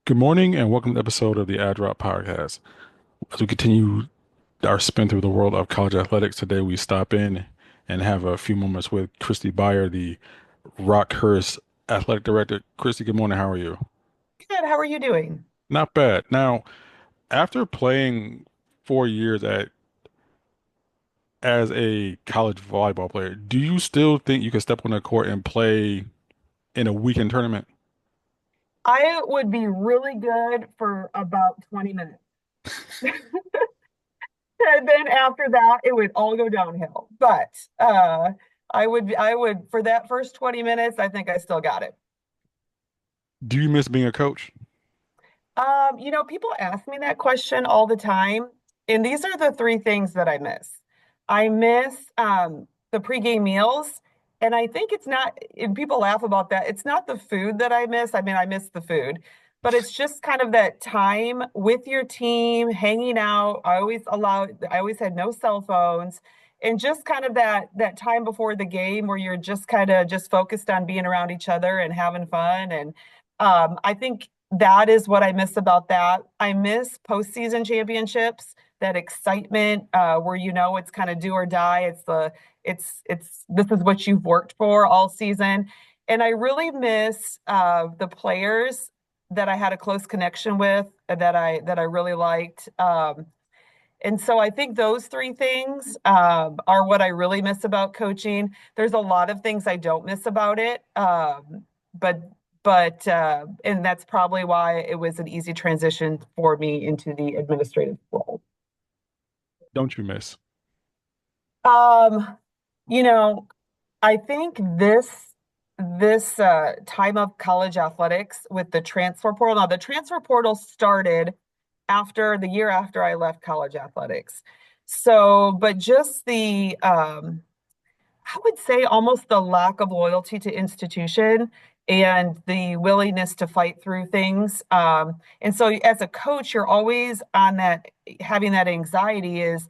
Good morning and welcome to the episode of the Ad Drop Podcast. As we continue our spin through the world of college athletics, today we stop in and have a few moments with Kristy Byer, the Rockhurst athletic director. Kristy, good morning. How are you? Good. How are you doing? Not bad. Now, after playing 4 years at as a college volleyball player, do you still think you can step on the court and play in a weekend tournament? I would be really good for about 20 minutes. And then after that, it would all go downhill. But I would, for that first 20 minutes, I think I still got it. Do you miss being a coach? People ask me that question all the time, and these are the three things that I miss. I miss the pregame meals, and I think it's not, and people laugh about that. It's not the food that I miss. I mean, I miss the food, but it's just kind of that time with your team, hanging out. I always had no cell phones, and just kind of that time before the game where you're just kind of just focused on being around each other and having fun. And I think that is what I miss about that. I miss postseason championships, that excitement where it's kind of do or die. It's this is what you've worked for all season, and I really miss the players that I had a close connection with that I really liked. And so I think those three things are what I really miss about coaching. There's a lot of things I don't miss about it, but and that's probably why it was an easy transition for me into the administrative role. Don't you miss? Um, you know, I think this time of college athletics with the transfer portal. Now, the transfer portal started after the year after I left college athletics. So, but just I would say almost the lack of loyalty to institution and the willingness to fight through things. And so as a coach, you're always on that, having that anxiety is,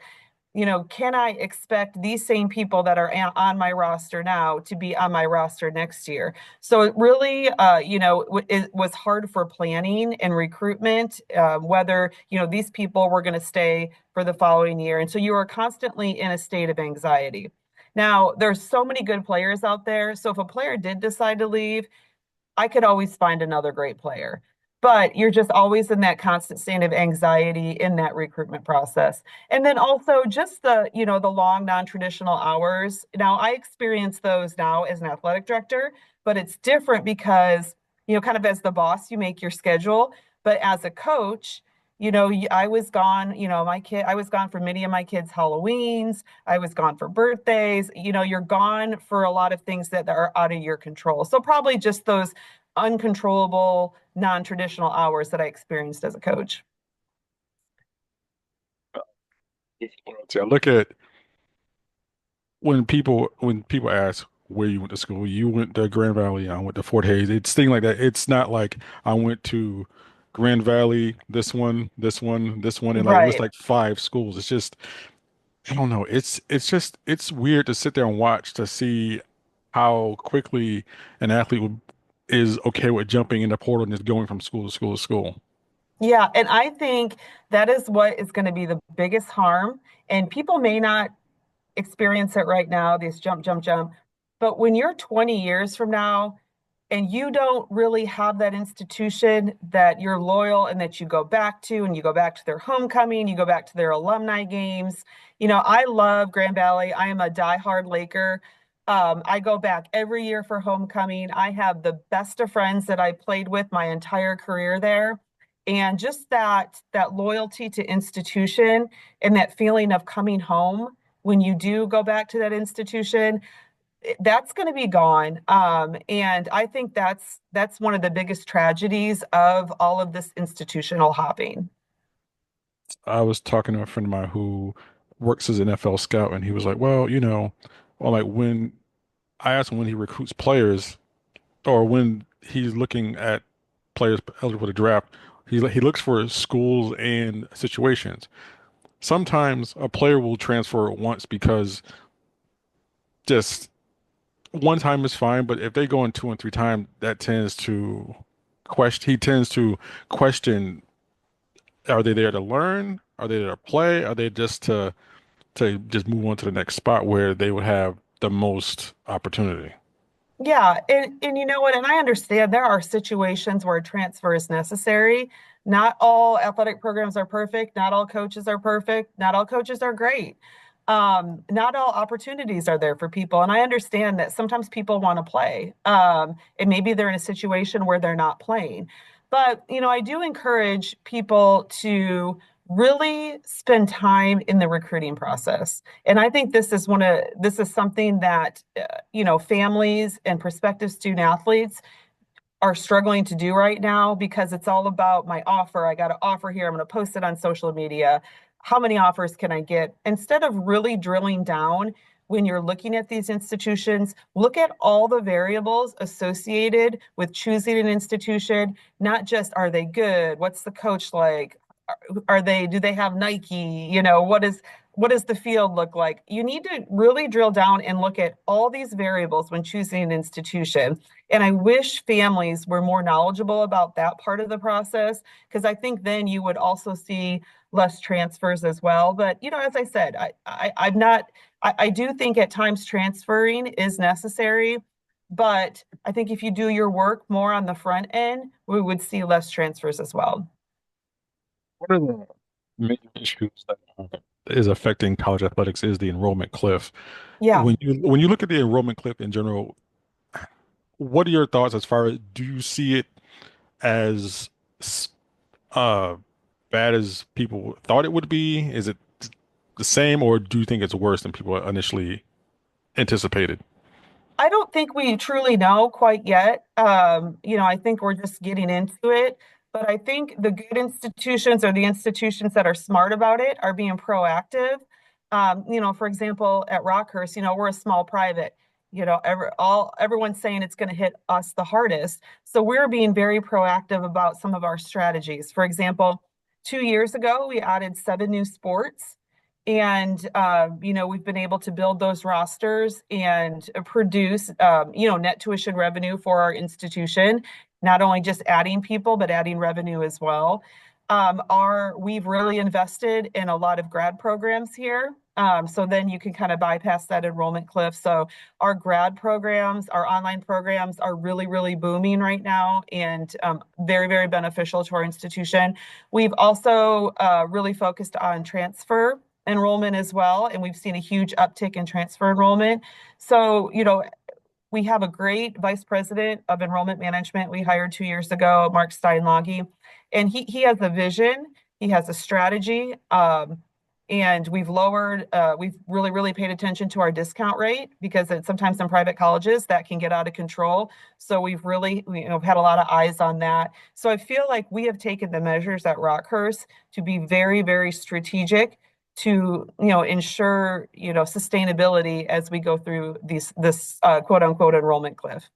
can I expect these same people that are on my roster now to be on my roster next year? So it really, it was hard for planning and recruitment, whether, these people were going to stay for the following year. And so you were constantly in a state of anxiety. Now, there's so many good players out there. So if a player did decide to leave, I could always find another great player. But you're just always in that constant state of anxiety in that recruitment process. And then also just the long non-traditional hours. Now I experience those now as an athletic director, but it's different because, kind of as the boss, you make your schedule. But as a coach, I was gone, I was gone for many of my kids' Halloweens. I was gone for birthdays. You're gone for a lot of things that are out of your control. So probably just those uncontrollable, non-traditional hours that I experienced as a coach. See, I look at when people ask where you went to school, you went to Grand Valley, I went to Fort Hays. It's things like that. It's not like I went to Grand Valley, this one, and like it was Right. like five schools. It's just I don't know. It's weird to sit there and watch to see how quickly an is okay with jumping in the portal and just going from school to school to school. Yeah, and I think that is what is going to be the biggest harm. And people may not experience it right now, this jump, jump, jump. But when you're 20 years from now and you don't really have that institution that you're loyal and that you go back to, and you go back to their homecoming, you go back to their alumni games. I love Grand Valley. I am a diehard Laker. I go back every year for homecoming. I have the best of friends that I played with my entire career there. And just that loyalty to institution and that feeling of coming home when you do go back to that institution, that's going to be gone. And I think that's one of the biggest tragedies of all of this institutional hopping. I was talking to a friend of mine who works as an NFL scout, and he was like, "Well, well, like when I asked him when he recruits players or when he's looking at players eligible for the draft, he looks for schools and situations. Sometimes a player will transfer once because just one time is fine, but if they go in two and three times, that tends to he tends to question, are they there to learn? Are they there to play? Are they just to just move on to the next spot where they would have the most opportunity? Yeah, and you know what? And I understand there are situations where transfer is necessary. Not all athletic programs are perfect. Not all coaches are perfect. Not all coaches are great. Not all opportunities are there for people. And I understand that sometimes people want to play. And maybe they're in a situation where they're not playing. But, I do encourage people to really spend time in the recruiting process. And I think this is something that families and prospective student athletes are struggling to do right now because it's all about my offer. I got an offer here. I'm going to post it on social media. How many offers can I get? Instead of really drilling down when you're looking at these institutions, look at all the variables associated with choosing an institution, not just are they good? What's the coach like? Do they have Nike? What does the field look like? You need to really drill down and look at all these variables when choosing an institution. And I wish families were more knowledgeable about that part of the process, because I think then you would also see less transfers as well. But as I said, I'm not. I do think at times transferring is necessary, but I think if you do your work more on the front end, we would see less transfers as well. One of the major issues that is affecting college athletics is the enrollment cliff. Yeah. When you look at the enrollment cliff in general, what are your thoughts as far as, do you see it as s- uh bad as people thought it would be? Is it the same, or do you think it's worse than people initially anticipated? I don't think we truly know quite yet. I think we're just getting into it. But I think the good institutions or the institutions that are smart about it are being proactive. For example, at Rockhurst, we're a small private. Everyone's saying it's going to hit us the hardest. So we're being very proactive about some of our strategies. For example, 2 years ago, we added 7 new sports. And we've been able to build those rosters and produce net tuition revenue for our institution, not only just adding people but adding revenue as well. Our We've really invested in a lot of grad programs here. So then you can kind of bypass that enrollment cliff. So our grad programs, our online programs are really, really booming right now, and very, very beneficial to our institution. We've also really focused on transfer enrollment as well, and we've seen a huge uptick in transfer enrollment. So, we have a great vice president of enrollment management we hired 2 years ago, Mark Steinlage, and he has a vision, he has a strategy, and we've really, really paid attention to our discount rate because sometimes in private colleges that can get out of control. So we've had a lot of eyes on that. So I feel like we have taken the measures at Rockhurst to be very, very strategic to ensure sustainability as we go through this quote unquote enrollment cliff.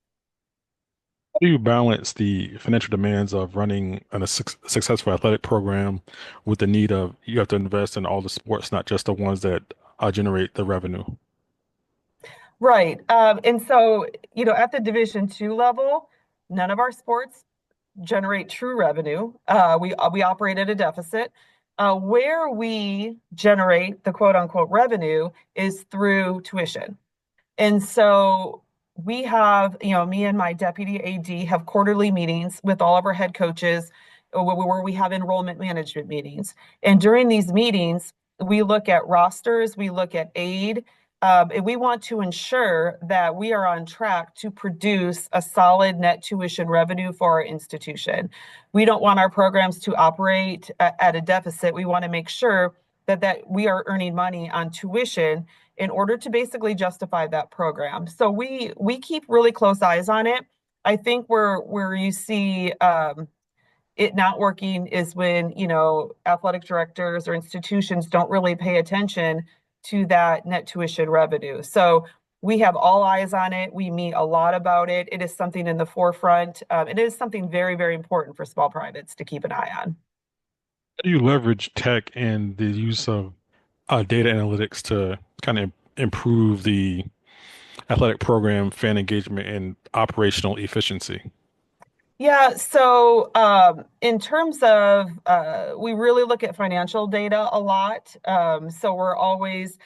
How do you balance the financial demands of running a successful athletic program with the need of, you have to invest in all the sports, not just the ones that generate the revenue? Right. And so at the Division II level, none of our sports generate true revenue. We operate at a deficit. Where we generate the quote unquote revenue is through tuition. And so we have, me and my deputy AD have quarterly meetings with all of our head coaches, where we have enrollment management meetings. And during these meetings, we look at rosters, we look at aid, and we want to ensure that we are on track to produce a solid net tuition revenue for our institution. We don't want our programs to operate at a deficit. We want to make sure that we are earning money on tuition in order to basically justify that program. So we keep really close eyes on it. I think where you see it not working is when athletic directors or institutions don't really pay attention to that net tuition revenue. So we have all eyes on it. We meet a lot about it. It is something in the forefront. It is something very, very important for small privates to keep an eye on. How do you leverage tech and the use of data analytics to kind of improve the athletic program, fan engagement, and operational efficiency? Yeah, so in terms of we really look at financial data a lot. So we're always,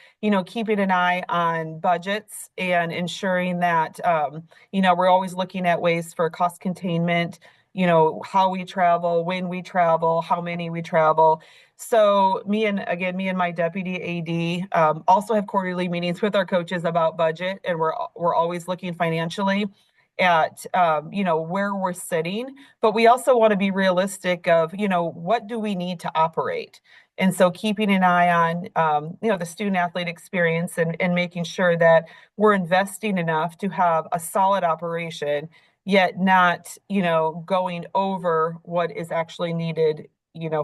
keeping an eye on budgets and ensuring that we're always looking at ways for cost containment, how we travel, when we travel, how many we travel. So me and my deputy AD also have quarterly meetings with our coaches about budget, and we're always looking financially at where we're sitting, but we also want to be realistic of what do we need to operate. And so keeping an eye on the student athlete experience, and making sure that we're investing enough to have a solid operation, yet not going over what is actually needed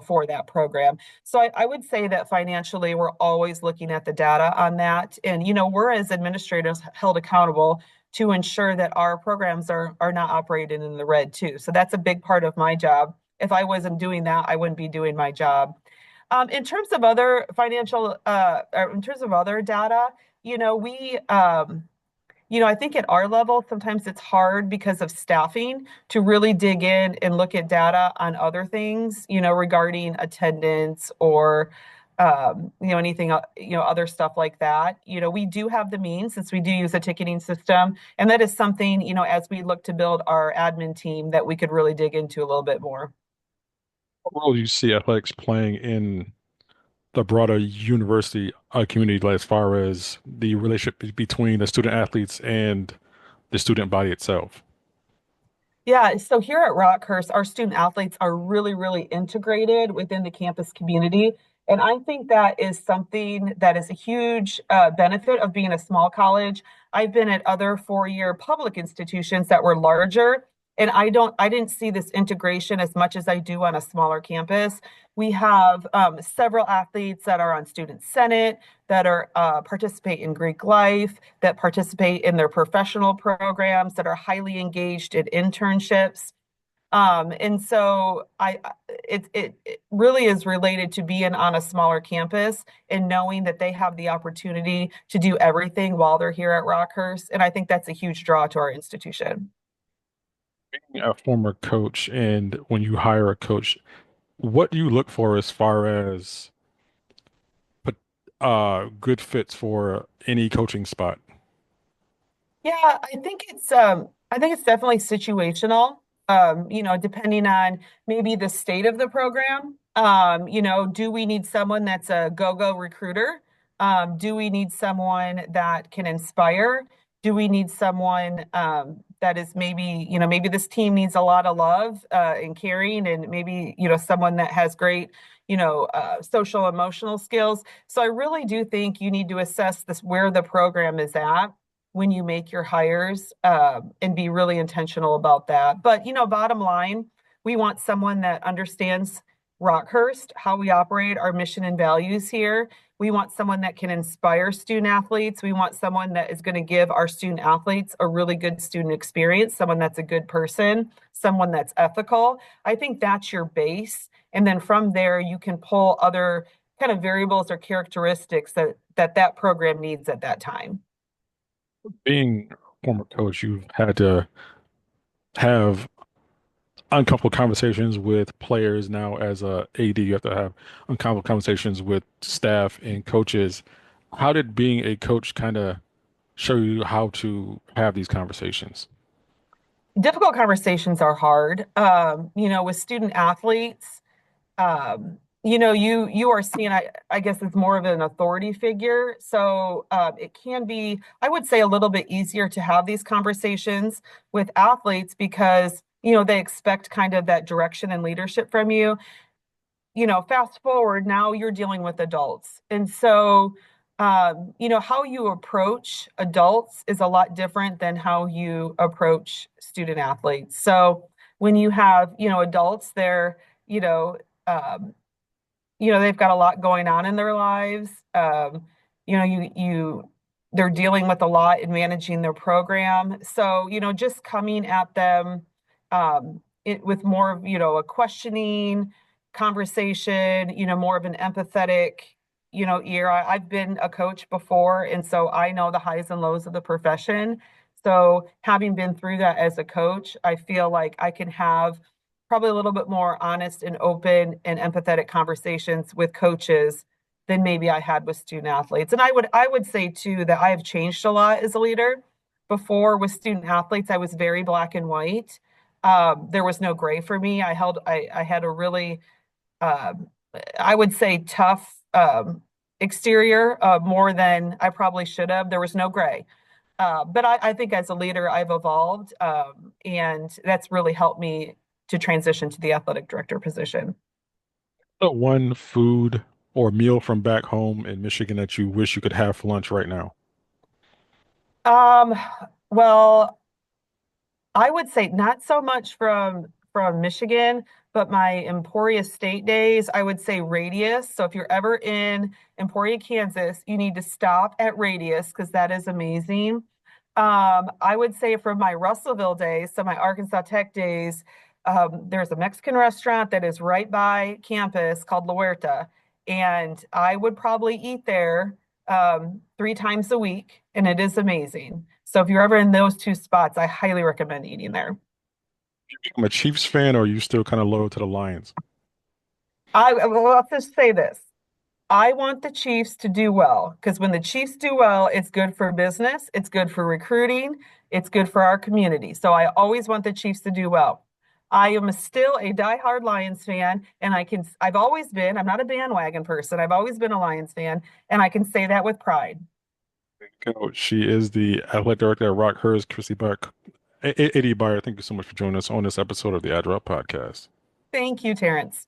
for that program. So I would say that financially we're always looking at the data on that, and we're as administrators held accountable to ensure that our programs are not operated in the red too. So that's a big part of my job. If I wasn't doing that, I wouldn't be doing my job. In terms of other financial, or in terms of other data, we I think at our level, sometimes it's hard because of staffing to really dig in and look at data on other things, regarding attendance or, anything, other stuff like that. We do have the means since we do use a ticketing system. And that is something, as we look to build our admin team, that we could really dig into a little bit more. What role do you see athletics playing in the broader university community, like, as far as the relationship between the student athletes and the student body itself? Yeah, so here at Rockhurst, our student athletes are really, really integrated within the campus community. And I think that is something that is a huge benefit of being a small college. I've been at other four-year public institutions that were larger, and I didn't see this integration as much as I do on a smaller campus. We have several athletes that are on student senate, that are participate in Greek life, that participate in their professional programs, that are highly engaged in internships. And so it really is related to being on a smaller campus and knowing that they have the opportunity to do everything while they're here at Rockhurst. And I think that's a huge draw to our institution. Being a former coach, and when you hire a coach, what do you look for as far as but good fits for any coaching spot? Yeah, I think it's definitely situational. Depending on maybe the state of the program. Do we need someone that's a go-go recruiter? Do we need someone that can inspire? Do we need someone that is maybe, maybe this team needs a lot of love and caring, and maybe, someone that has great, social emotional skills. So I really do think you need to assess this where the program is at when you make your hires, and be really intentional about that. But, bottom line, we want someone that understands Rockhurst, how we operate, our mission and values here. We want someone that can inspire student athletes. We want someone that is going to give our student athletes a really good student experience, someone that's a good person, someone that's ethical. I think that's your base. And then from there, you can pull other kind of variables or characteristics that program needs at that time. Being a former coach, you've had to have uncomfortable conversations with players. Now, as a AD, you have to have uncomfortable conversations with staff and coaches. How did being a coach kind of show you how to have these conversations? Difficult conversations are hard. With student athletes, you are seen, I guess it's more of an authority figure. So it can be, I would say, a little bit easier to have these conversations with athletes because, they expect kind of that direction and leadership from you. Fast forward, now you're dealing with adults. And so, how you approach adults is a lot different than how you approach student athletes. So when you have, adults, they're, you know, um, they've got a lot going on in their lives. You know, they're dealing with a lot in managing their program. So, just coming at them with more of, a questioning conversation, more of an empathetic, ear. I've been a coach before, and so I know the highs and lows of the profession. So having been through that as a coach, I feel like I can have probably a little bit more honest and open and empathetic conversations with coaches than maybe I had with student athletes. And I would say too that I have changed a lot as a leader. Before with student athletes, I was very black and white. There was no gray for me. I had a really um, I would say tough exterior more than I probably should have. There was no gray. But I think as a leader, I've evolved, and that's really helped me to transition to the athletic director position. One food or meal from back home in Michigan that you wish you could have for lunch right now? Um, well, I would say not so much from Michigan, but my Emporia State days, I would say Radius. So if you're ever in Emporia, Kansas, you need to stop at Radius because that is amazing. I would say from my Russellville days, so my Arkansas Tech days, there's a Mexican restaurant that is right by campus called La Huerta, and I would probably eat there 3 times a week, and it is amazing. So if you're ever in those two spots, I highly recommend eating there. I'm a Chiefs fan, or are you still kind of loyal to the Lions? Well, let's just say this. I want the Chiefs to do well because when the Chiefs do well, it's good for business, it's good for recruiting, it's good for our community. So I always want the Chiefs to do well. I am still a diehard Lions fan, and I've always been, I'm not a bandwagon person. I've always been a Lions fan, and I can say that with pride. Coach, she is the athletic director at Rockhurst, Kristy Buck. AD Buyer, thank you so much for joining us on this episode of the Ad Drop Podcast. Thank you, Terrance.